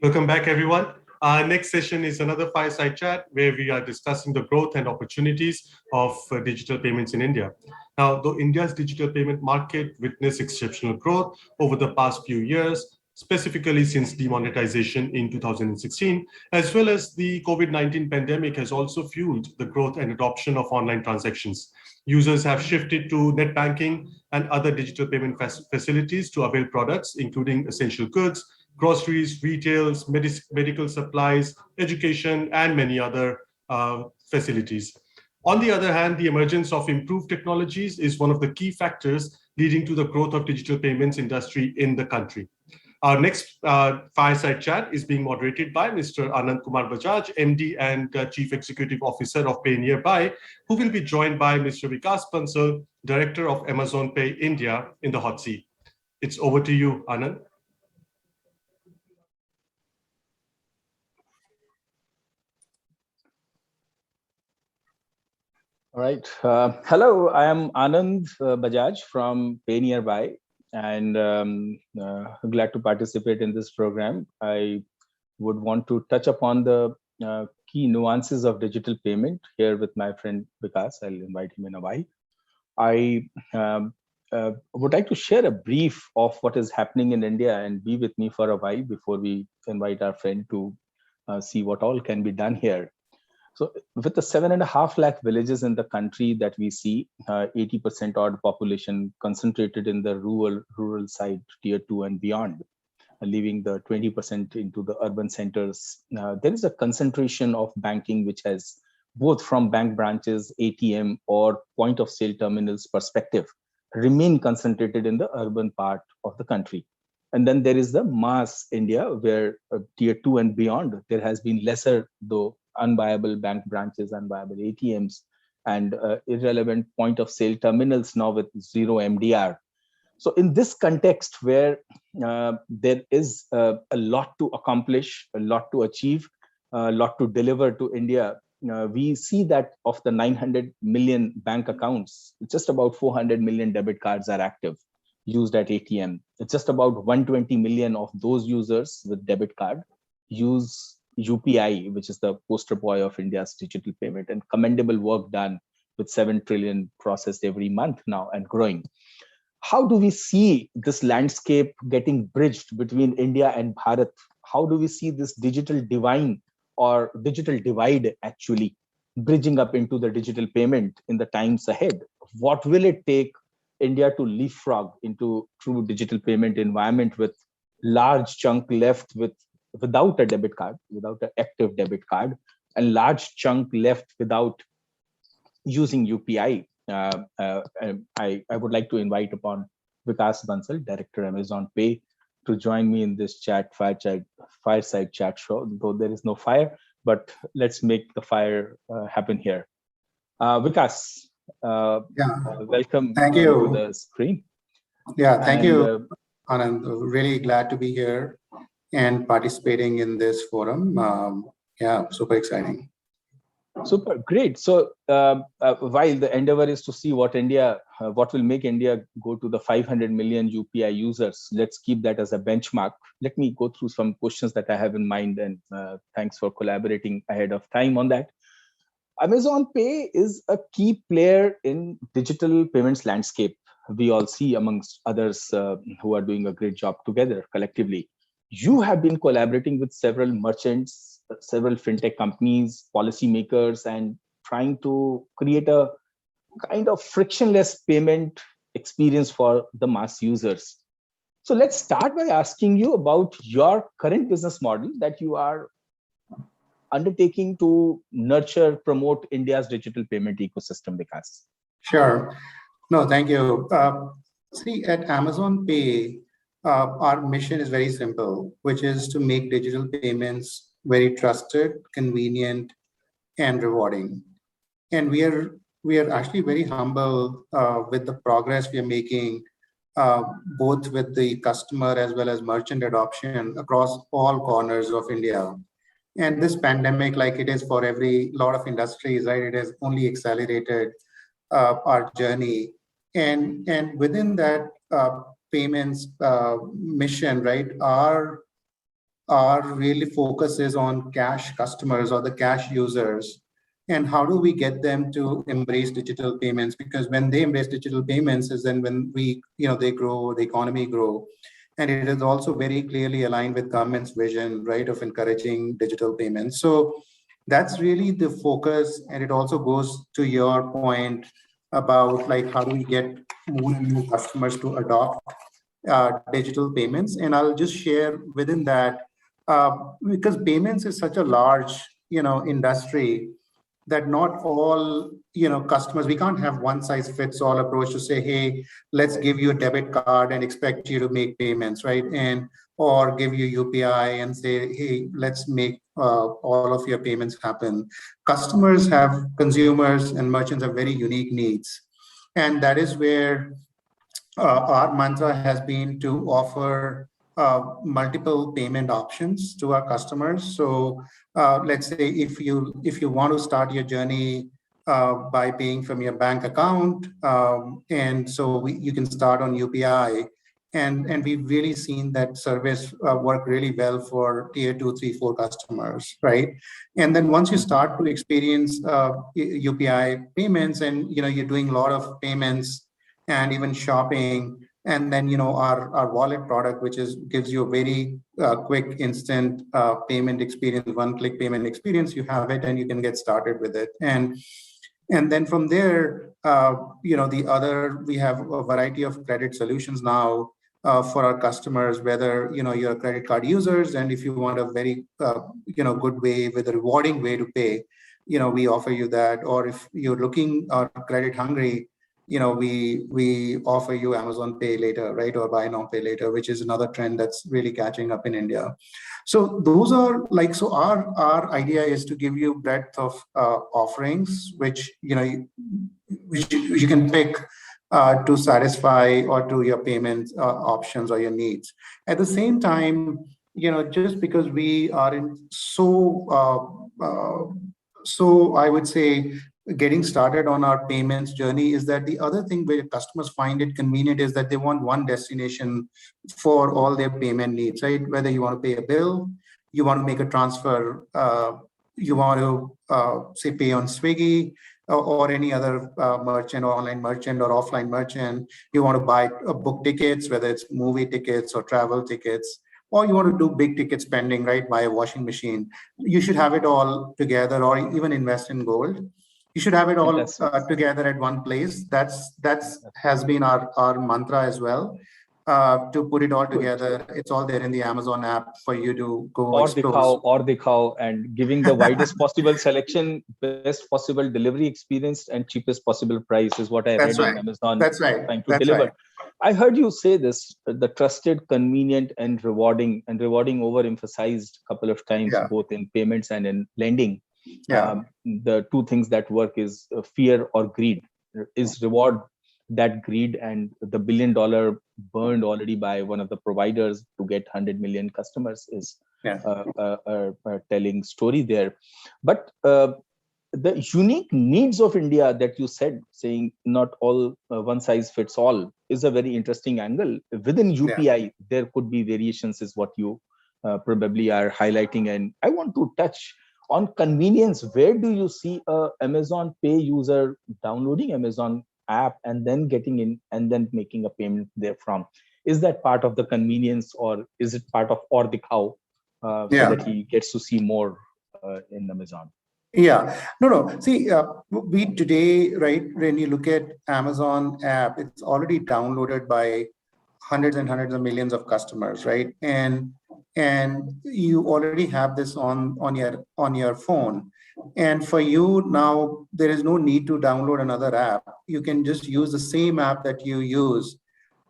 Welcome back, everyone. Our next session is another fireside chat where we are discussing the growth and opportunities of digital payments in India. Now, though India's digital payment market witnessed exceptional growth over the past few years, specifically since demonetization in 2016, as well as the COVID-19 pandemic has also fueled the growth and adoption of online transactions. Users have shifted to net banking and other digital payment facilities to avail products, including essential goods, groceries, retails, medical supplies, education, and many other facilities. On the other hand, the emergence of improved technologies is one of the key factors leading to the growth of digital payments industry in the country. Our next fireside chat is being moderated by Mr. Anand Kumar Bajaj, MD and Chief Executive Officer of PayNearby, who will be joined by Mr. Vikas Bansal, Director of Amazon Pay India, in the hot seat. It's over to you, Anand. All right. Hello, I am Anand Bajaj from PayNearby, and glad to participate in this program. I would want to touch upon the key nuances of digital payment here with my friend Vikas. I'll invite him in a while. I would like to share a brief of what is happening in India and be with me for a while before we invite our friend to see what all can be done here. So with the 7.5 lakh villages in the country that we see, 80% odd population concentrated in the rural side, tier 2 and beyond, leaving the 20% into the urban centers. There is a concentration of banking which has both from bank branches, ATM or point of sale terminals perspective, remain concentrated in the urban part of the country. And then there is the mass India where tier 2 and beyond, there has been lesser though unviable bank branches, unviable ATMs, and irrelevant point of sale terminals now with zero MDR. So in this context where there is a lot to accomplish, a lot to achieve, a lot to deliver to India, we see that of the 900 million bank accounts, just about 400 million debit cards are active, used at ATM. It's just about 120 million of those users with debit card use UPI, which is the poster boy of India's digital payment, and commendable work done with 7 trillion processed every month now and growing. How do we see this landscape getting bridged between India and Bharat? How do we see this digital divide or digital divide actually bridging up into the digital payment in the times ahead? What will it take India to leapfrog into true digital payment environment with large chunk left without a debit card, without an active debit card, and large chunk left without using UPI? I would like to invite upon Vikas Bansal, Director Amazon Pay, to join me in this fireside chat show. Though there is no fire, but let's make the fire happen here. Vikas, welcome Thank you. to the screen. Yeah, thank you, Anand. Really glad to be here and participating in this forum. Super exciting. Super, great. So while the endeavor is to see what will make India go to the 500 million UPI users, let's keep that as a benchmark. Let me go through some questions that I have in mind, and thanks for collaborating ahead of time on that. Amazon Pay is a key player in digital payments landscape. We all see amongst others who are doing a great job together collectively. You have been collaborating with several merchants, several fintech companies, policymakers, and trying to create a kind of frictionless payment experience for the mass users. So let's start by asking you about your current business model that you are undertaking to nurture, promote India's digital payment ecosystem, Vikas. Sure. No, thank you. See, at Amazon Pay, our mission is very simple, which is to make digital payments very trusted, convenient, and rewarding. And we are actually very humble with the progress we are making, both with the customer as well as merchant adoption across all corners of India. And this pandemic, like it is for every lot of industries, right? It has only accelerated our journey. And within that payments mission, right? Our our really focus is on cash customers or the cash users. And how do we get them to embrace digital payments? Because when they embrace digital payments is then when they grow, the economy grow. And it is also very clearly aligned with government's vision, right, of encouraging digital payments. So that's really the focus. And it also goes to your point about like, how do we get more and more customers to adopt digital payments? And I'll just share within that, because payments is such a large, industry, that not all, customers, we can't have one size fits all approach to say, hey, let's give you a debit card and expect you to make payments, right? Or give you UPI and say, hey, let's make all of your payments happen. Consumers and merchants have very unique needs. And that is where our mantra has been to offer multiple payment options to our customers. So let's say if you want to start your journey by paying from your bank account, and so you can start on UPI, and we've really seen that service work really well for tier 2, 3, 4 customers, right? And then once you start to experience UPI payments, and you're doing a lot of payments and even shopping, and then our wallet product, which gives you a very quick instant payment experience, one-click payment experience. You have it and you can get started with it. And then from there, we have a variety of credit solutions now for our customers, whether you're credit card users, and if you want a very good way with a rewarding way to pay, we offer you that. Or if you're looking credit hungry, we offer you Amazon Pay Later, right? Or buy now, pay later, which is another trend that's really catching up in India. So those are so our idea is to give you breadth of offerings, which, which you can pick to satisfy or to your payment options or your needs. At the same time, just because we are in so I would say getting started on our payments journey, is that the other thing where customers find it convenient is that they want one destination for all their payment needs, right? Whether you want to pay a bill, you want to make a transfer, you want to say pay on Swiggy or any other merchant or online merchant or offline merchant, you want to buy book tickets, whether it's movie tickets or travel tickets, or you want to do big ticket spending, right? Buy a washing machine. You should have it all together, or even invest in gold. You should have it all together at one place. That's has been our mantra as well. To put it all together, it's all there in the Amazon app for you to go explore. Or the cow, and giving the widest possible selection, best possible delivery experience, and cheapest possible price is what I read on Amazon. That's right. Trying to deliver. Right. I heard you say this: the trusted, convenient, and rewarding overemphasized a couple of times, both in payments and in lending. The two things that work is fear or greed. Is reward that greed, and the $1 billion burned already by one of the providers to get 100 million customers is a telling story there. But the unique needs of India that you said, saying not all one size fits all, is a very interesting angle. Within UPI, there could be variations, is what you probably are highlighting. And I want to touch on convenience. Where do you see a Amazon Pay user downloading Amazon app and then getting in and then making a payment therefrom? Is that part of the convenience, or is it part of or the cow, so that he gets to see more in Amazon? No. See, we today, right, when you look at Amazon app, it's already downloaded by hundreds and hundreds of millions of customers, right? And you already have this on your phone. And for you now, there is no need to download another app. You can just use the same app that you use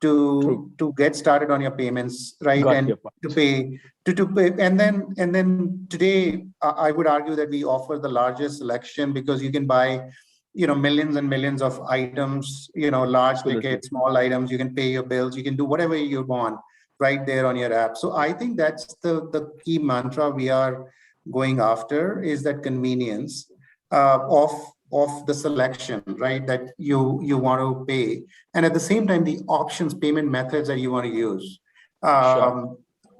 to get started on your payments, right? To pay. And then today, I would argue that we offer the largest selection, because you can buy, millions and millions of items, large tickets, small items. You can pay your bills. You can do whatever you want right there on your app. So I think that's the key mantra we are going after, is that convenience of the selection, right, that you want to pay, and at the same time the options, payment methods that you want to use.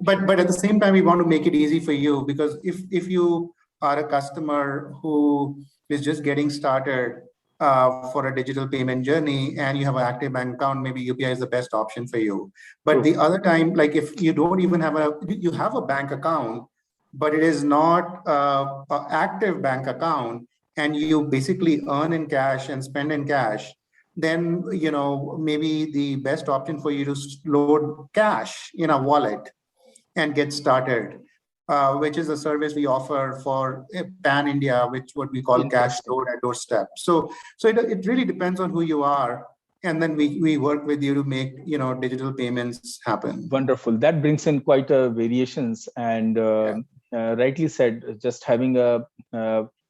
but at the same time, we want to make it easy for you, because if you are a customer who is just getting started for a digital payment journey and you have an active bank account, maybe UPI is the best option for you. But True. the other time, like if you don't even have you have a bank account, but it is not an active bank account, and you basically earn in cash and spend in cash, then maybe the best option for you to load cash in a wallet and get started, which is a service we offer for pan India, which what we call cash Interesting. load at doorstep. So it really depends on who you are, and then we work with you to make digital payments happen. Wonderful. That brings in quite a variations, and rightly said, just having a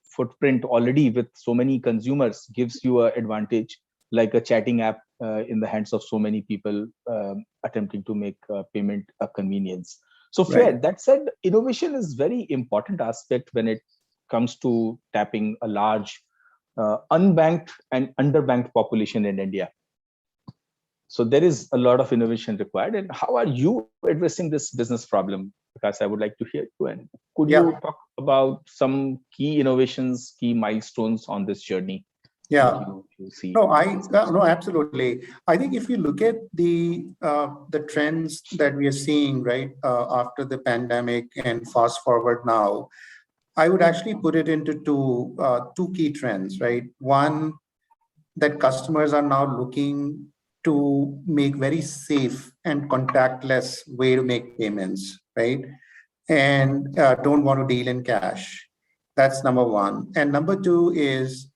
footprint already with so many consumers gives you an advantage, like a chatting app in the hands of so many people attempting to make payment a convenience. So fair. Right. That said, innovation is very important aspect when it comes to tapping a large unbanked and underbanked population in India. So there is a lot of innovation required. And how are you addressing this business problem? Because I would like to hear you. And could you talk about some key innovations, key milestones on this journey? Yeah. You see. No, absolutely. I think if you look at the trends that we are seeing right after the pandemic and fast forward now, I would actually put it into two key trends, right? One, that customers are now looking to make very safe and contactless way to make payments, right? And don't want to deal in cash. That's number one. And number two is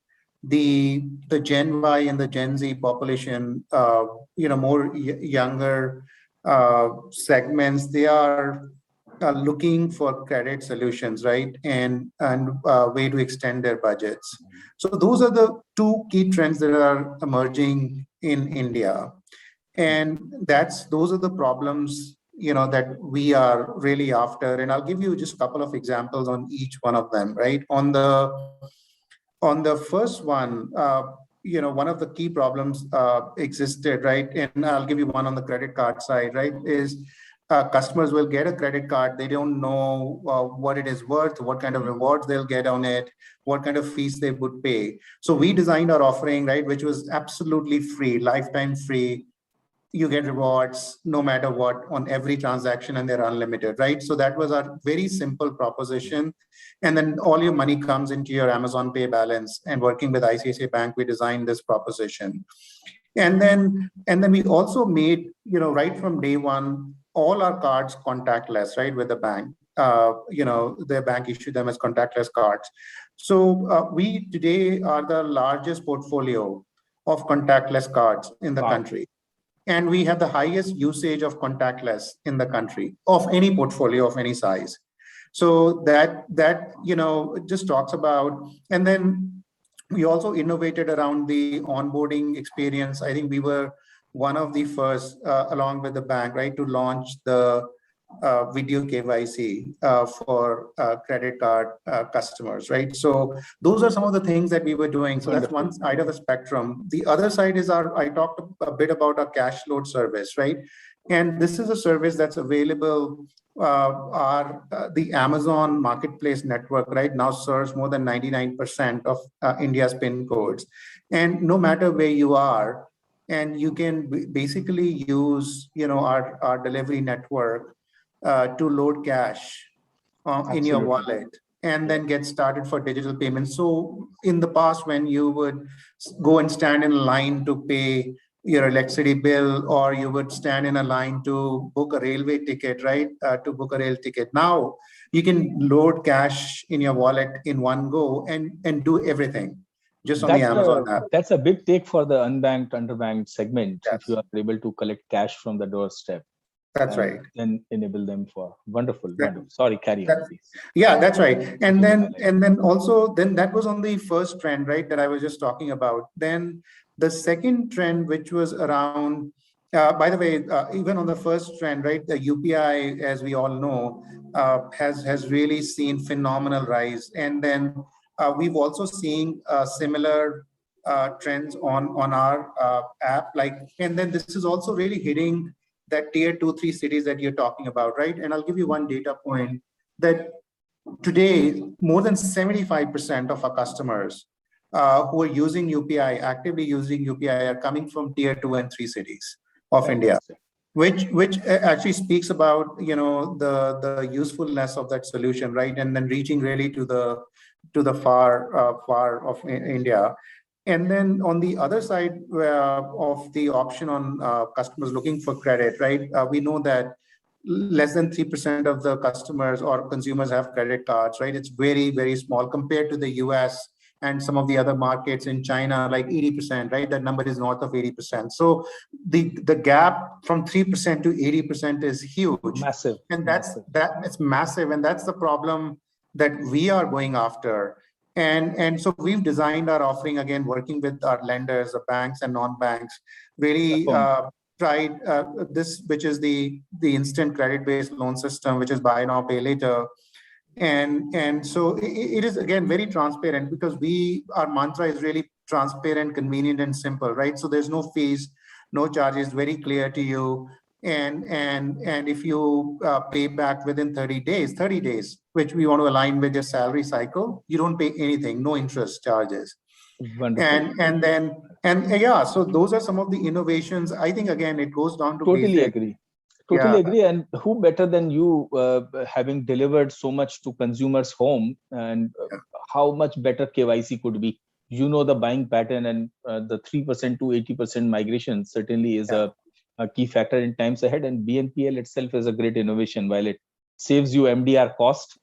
the Gen Y and the Gen Z population, more younger segments, they are looking for credit solutions, right? And way to extend their budgets. So those are the two key trends that are emerging in India. And those are the problems that we are really after. And I'll give you just a couple of examples on each one of them, right? On the first one, one of the key problems existed, right? And I'll give you one on the credit card side, right? Is customers will get a credit card. They don't know what it is worth, what kind of rewards they'll get on it, what kind of fees they would pay. So we designed our offering, right, which was absolutely free, lifetime free. You get rewards no matter what on every transaction, and they're unlimited, right? So that was our very simple proposition. And then all your money comes into your Amazon Pay balance. And working with ICICI Bank, we designed this proposition. And then we also made, right from day one, all our cards contactless, right, with the bank. The bank issued them as contactless cards. So we today are the largest portfolio of contactless cards in the country. And we have the highest usage of contactless in the country of any portfolio of any size. So that just talks about, and then we also innovated around the onboarding experience. I think we were one of the first, along with the bank, right, to launch the video KYC for credit card customers, right? So those are some of the things that we were doing. So that's one side of the spectrum. The other side is I talked a bit about our cash load service, right? And this is a service that's available. The Amazon Marketplace network right now serves more than 99% of India's PIN codes. And no matter where you are, and you can basically use our delivery network to load cash in your wallet and then get started for digital payments. So in the past, when you would go and stand in a line to pay your electricity bill, or you would stand in a line to book a railway ticket, right? To book a rail ticket. Now you can load cash in your wallet in one go and do everything just on the Amazon app. That's a big take for the unbanked, underbanked segment. Yes. If you are able to collect cash from the doorstep. That's right. Then enable them for wonderful. Sorry, carry on, please. Yeah, that's right. And then also that was on the first trend, right, that I was just talking about. Then the second trend, which was around, by the way, even on the first trend, right, the UPI, as we all know, has really seen phenomenal rise. And then we've also seen similar trends on our app, and then this is also really hitting that tier 2, 3 cities that you're talking about, right? And I'll give you one data point that today, more than 75% of our customers who are using UPI, actively using UPI, are coming from tier 2 and 3 cities of India, which actually speaks about, you know, the usefulness of that solution, right? And then reaching really to the far of India. And then on the other side of the option on customers looking for credit, right? We know that less than 3% of the customers or consumers have credit cards, right? It's very, very small compared to the US and some of the other markets in China, like 80%, right? That number is north of 80%. So the gap from 3% to 80% is huge. Massive. And it's massive. And that's the problem that we are going after. And so we've designed our offering, again, working with our lenders, the banks and non-banks, really tried this, which is the instant credit-based loan system, which is buy now, pay later. And so it is, again, very transparent, because our mantra is really transparent, convenient, and simple, right? So there's no fees, no charges, very clear to you. And if you pay back within 30 days, which we want to align with your salary cycle, you don't pay anything, no interest charges. Wonderful. And yeah, so those are some of the innovations. I think, again, it goes down to Totally basic. agree. Totally agree. And who better than you, having delivered so much to consumers' home, and how much better KYC could be? You know the buying pattern, and the 3% to 80% migration certainly is a key factor in times ahead. And BNPL itself is a great innovation. While it saves you MDR cost,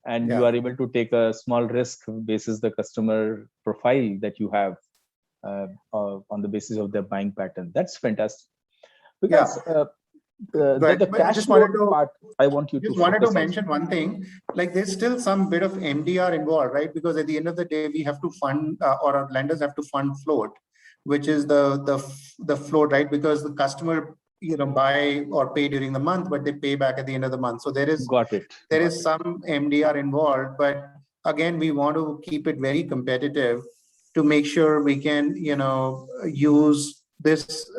and you are able to take a small risk basis the customer profile that you have on the basis of their buying pattern. That's fantastic. Because the cash flow part, I want you to wanted to mention one thing, like there's still some bit of MDR involved, right? Because at the end of the day, we have to fund, or our lenders have to fund float, which is the float, right? Because the customer, you know, buy or pay during the month, but they pay back at the end of the month. So there is some MDR involved, but again, we want to keep it very competitive to make sure we can, you know, use this.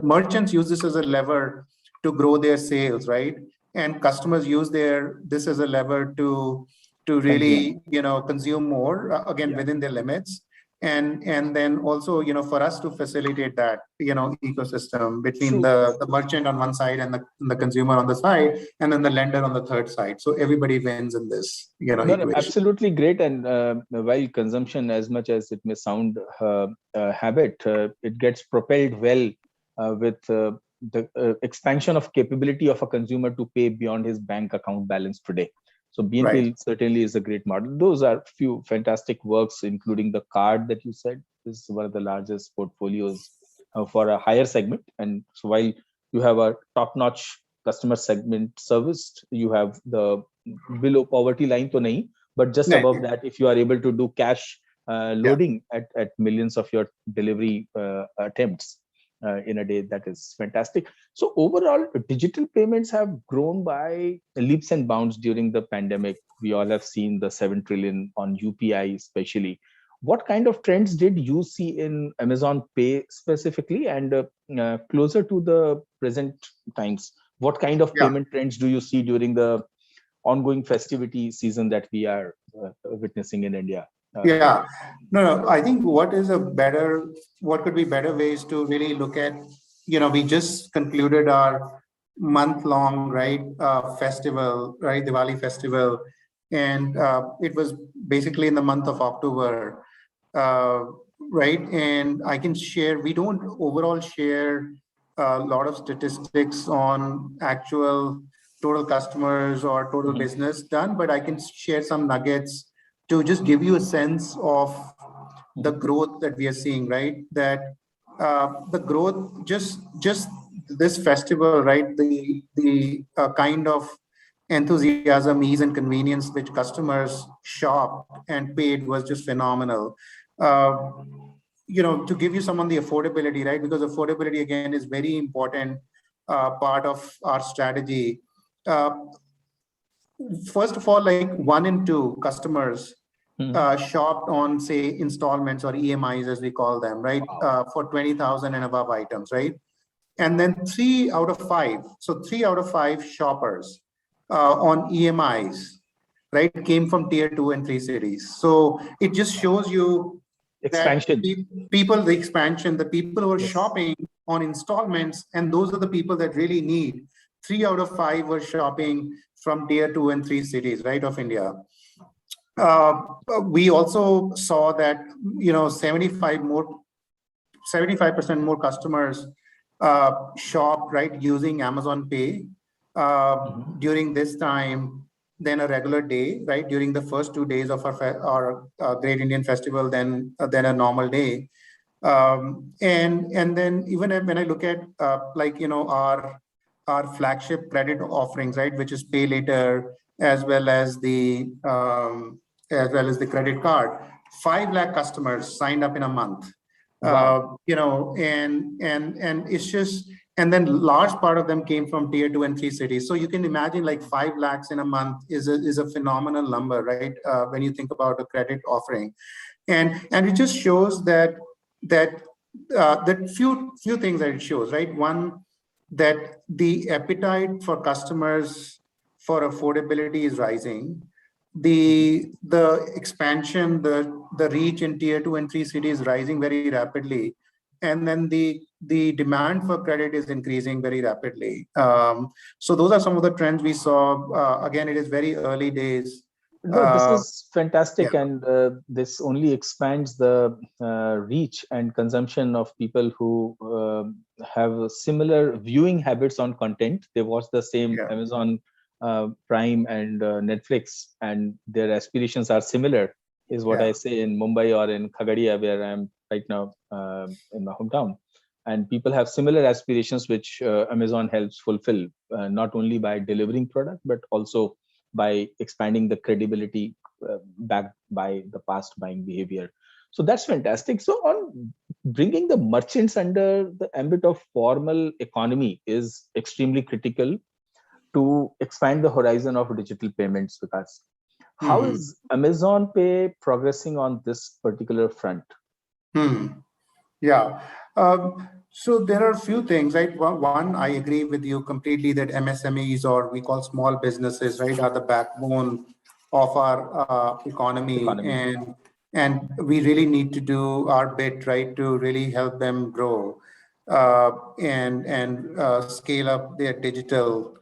Merchants use this as a lever to grow their sales, right? And customers use this as a lever to really, you know, consume more, again, within their limits. And then also, you know, for us to facilitate that, you know, ecosystem between the merchant on one side and the consumer on the side, and then the lender on the third side. So everybody wins in this, you know, equation. Absolutely great. And while consumption, as much as it may sound habit, it gets propelled well with the expansion of capability of a consumer to pay beyond his bank account balance today. So BNPL certainly is a great model. Those are few fantastic works, including the card that you said is one of the largest portfolios for a higher segment. And so while you have a top-notch customer segment serviced, you have the below poverty line to nahi, but just above that, if you are able to do cash loading at millions of your delivery attempts in a day, that is fantastic. So overall, digital payments have grown by leaps and bounds during the pandemic. We all have seen the 7 trillion on UPI especially. What kind of trends did you see in Amazon Pay specifically, and closer to the present times? What kind of payment trends do you see during the ongoing festivity season that we are witnessing in India? No, I think what could be better ways to really look at, you know, we just concluded our month-long, right, festival, right, Diwali festival. And it was basically in the month of October, right? And I can share, we don't overall share a lot of statistics on actual total customers or total business done, but I can share some nuggets to just give you a sense of the growth that we are seeing, right? That the growth, just this festival, right? The kind of enthusiasm, ease, and convenience which customers shop and paid was just phenomenal. You know, to give you some on the affordability, right? Because affordability, again, is very important part of our strategy. First of all, like 1 in 2 customers shopped on, say, installments or EMIs, as we call them, right? For 20,000 and above items, right? And then 3 out of 5, so 3 out of 5 shoppers on EMIs, right, came from tier 2 and 3 cities. So it just shows you Expansion. that people, the expansion, the people who are Yes. shopping on installments, and those are the people that really need. 3 out of 5 were shopping from tier 2 and 3 cities, right, of India. We also saw that, 75% more customers shop, right, using Amazon Pay during this time than a regular day, right, during the first 2 days of our Great Indian Festival than a normal day. And then even when I look at our flagship credit offerings, right, which is Pay Later, as well as the credit card, 5 lakh customers signed up in a month. Wow. And it's just, and then large part of them came from tier 2 and 3 cities. So you can imagine like 5 lakhs in a month is a phenomenal number, right? When you think about a credit offering, and it just shows that few things that it shows, right? One, that the appetite for customers for affordability is rising. The expansion, the reach in tier 2 and 3 cities is rising very rapidly, and then the demand for credit is increasing very rapidly. So those are some of the trends we saw. Again, it is very early days. No, this is fantastic, yeah. and this only expands the reach and consumption of people who have similar viewing habits on content. They watch the same Yeah. Amazon Prime and Netflix, and their aspirations are similar, is what Yeah. I say in Mumbai or in Khagadia, where I am right now in my hometown. And people have similar aspirations, which Amazon helps fulfill, not only by delivering product, but also by expanding the credibility backed by the past buying behavior. So that's fantastic. So on bringing the merchants under the ambit of formal economy is extremely critical to expand the horizon of digital payments with us. How Mhm. is Amazon Pay progressing on this particular front? Yeah. So there are a few things, right? One, I agree with you completely that MSMEs, or we call small businesses, right, are the backbone of our economy, and we really need to do our bit, right, to really help them grow and scale up their digital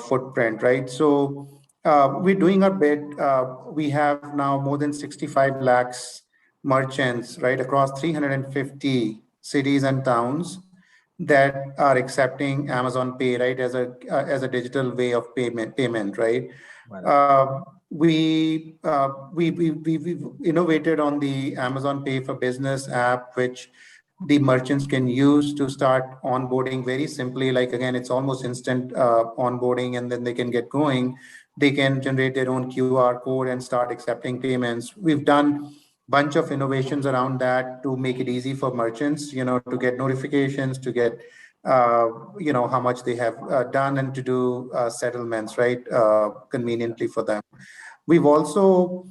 footprint, right? So we're doing our bit. We have now more than 65 lakhs merchants, right, across 350 cities and towns that are accepting Amazon Pay, right, as a digital way of payment, right? We've innovated on the Amazon Pay for Business app, which the merchants can use to start onboarding very simply. Like, again, it's almost instant onboarding, and then they can get going. They can generate their own QR code and start accepting payments. We've done bunch of innovations around that to make it easy for merchants, to get notifications, to get, how much they have done, and to do settlements, right, conveniently for them. We've also,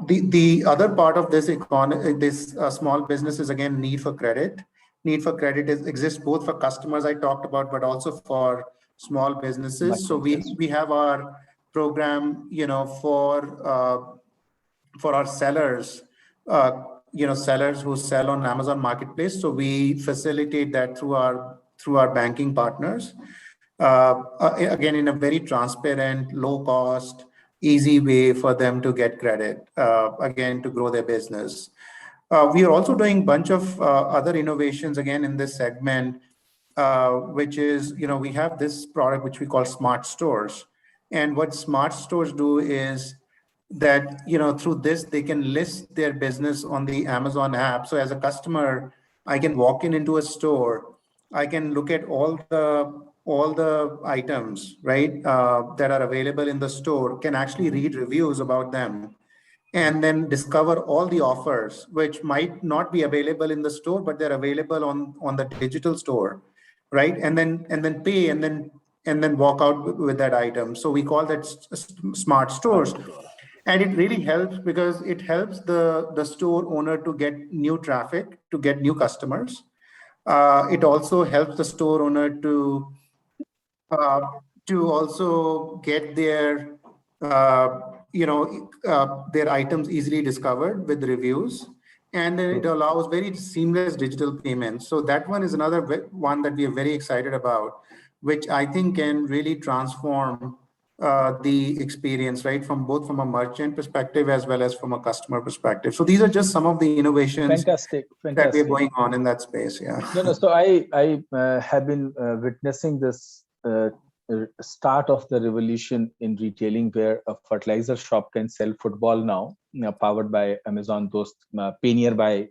the other part of this economy, this small business is, again, need for credit. Need for credit exists both for customers I talked about, but also for small businesses. So we have our program, for our sellers, sellers who sell on Amazon Marketplace. So we facilitate that through our banking partners. Again, in a very transparent, low cost, easy way for them to get credit, again, to grow their business. We are also doing a bunch of other innovations, again, in this segment, which is, we have this product which we call Smart Stores. And what Smart Stores do is that, through this, they can list their business on the Amazon app. So as a customer, I can walk into a store, I can look at all the items, right, that are available in the store, can actually read reviews about them, and then discover all the offers which might not be available in the store, but they're available on the digital store, right? And then pay, and then walk out with that item. So we call that Smart Stores. And it really helps because it helps the store owner to get new traffic, to get new customers. It also helps the store owner uh, to also get their their items easily discovered with reviews, and then it allows very seamless digital payments. So that one is another one that we are very excited about, which I think can really transform the experience, right, from both from a merchant perspective as well as from a customer perspective. So these are just some of the innovations Fantastic. that we're going on in that space. Yeah. No. So I have been witnessing this start of the revolution in retailing, where a fertilizer shop can sell football now, powered by Amazon Dost. Pay Nearby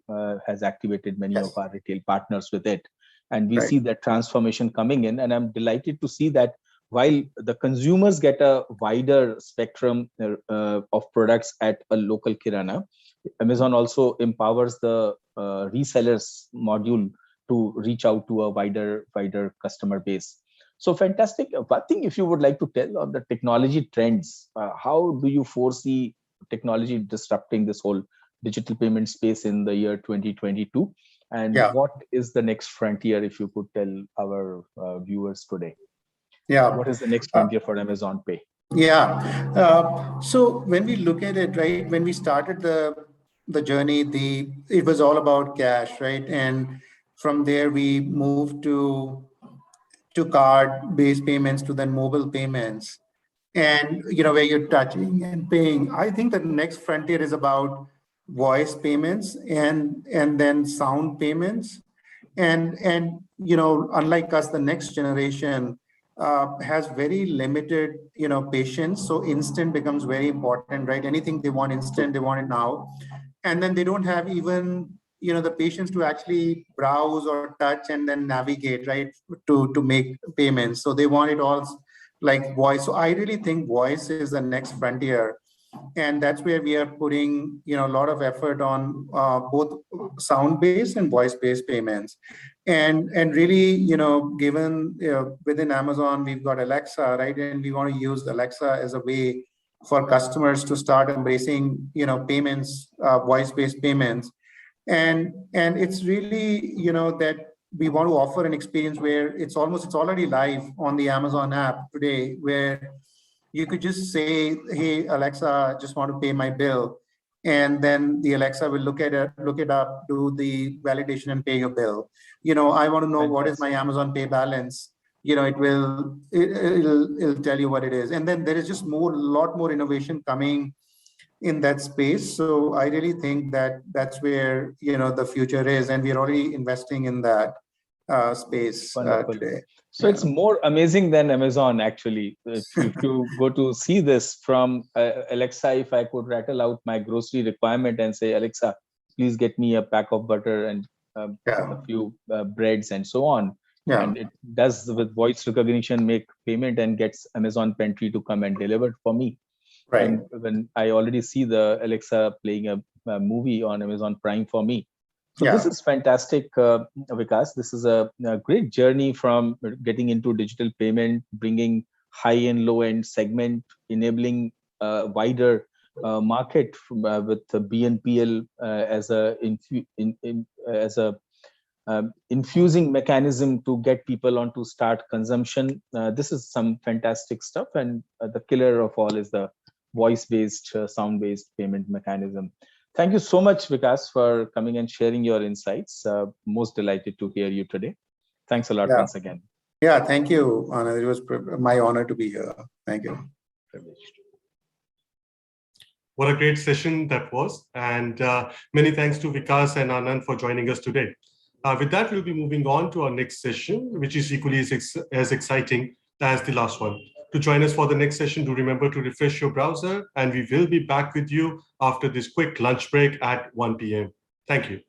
has activated many of our retail partners with it, and we see that transformation coming in. And I'm delighted to see that while the consumers get a wider spectrum of products at a local kirana, Amazon also empowers the resellers module to reach out to a wider customer base. So fantastic. One thing, if you would like to tell on the technology trends, how do you foresee technology disrupting this whole digital payment space in the year 2022? And what is the next frontier, if you could tell our viewers today? Yeah. What is the next frontier for Amazon Pay? Yeah. So when we look at it, right, when we started the journey, it was all about cash, right? And from there we moved to card-based payments, to then mobile payments, and where you're touching and paying. I think the next frontier is about voice payments and then sound payments, and unlike us, the next generation has very limited patience. So instant becomes very important, right? Anything they want instant, they want it now, and then they don't have even the patience to actually browse or touch and then navigate, right, to make payments. So they want it all like voice. So I really think voice is the next frontier, and that's where we are putting a lot of effort on both sound-based and voice-based payments. And really, given within Amazon, we've got Alexa, right, and we want to use Alexa as a way for customers to start embracing payments, voice-based payments. And it's really that we want to offer an experience where it's already live on the Amazon app today, where you could just say, hey Alexa, I just want to pay my bill, and then the Alexa will look it up, do the validation and pay your bill. I want to know what is my Amazon Pay balance. It'll tell you what it is. And then there is just a lot more innovation coming in that space. So I really think that that's where the future is, and we're already investing in that space today. So it's more amazing than Amazon, actually. If you go to see this from Alexa, if I could rattle out my grocery requirement and say, Alexa, please get me a pack of butter and a few breads and so on. And it does, with voice recognition, make payment and gets Amazon Pantry to come and deliver it for me. Right. And when I already see the Alexa playing a movie on Amazon Prime for me. So this is fantastic, Vikas. This is a great journey from getting into digital payment, bringing high and low end segment, enabling a wider market with the BNPL as a infusing mechanism to get people on to start consumption. This is some fantastic stuff, and the killer of all is the voice-based, sound-based payment mechanism. Thank you so much, Vikas, for coming and sharing your insights. Most delighted to hear you today. Thanks a lot once again. Yeah, thank you, Anand. It was my honor to be here. Thank you. What a great session that was. And many thanks to Vikas and Anand for joining us today. With that, we'll be moving on to our next session, which is equally as exciting as the last one. To join us for the next session, do remember to refresh your browser, and we will be back with you after this quick lunch break at 1 p.m. Thank you.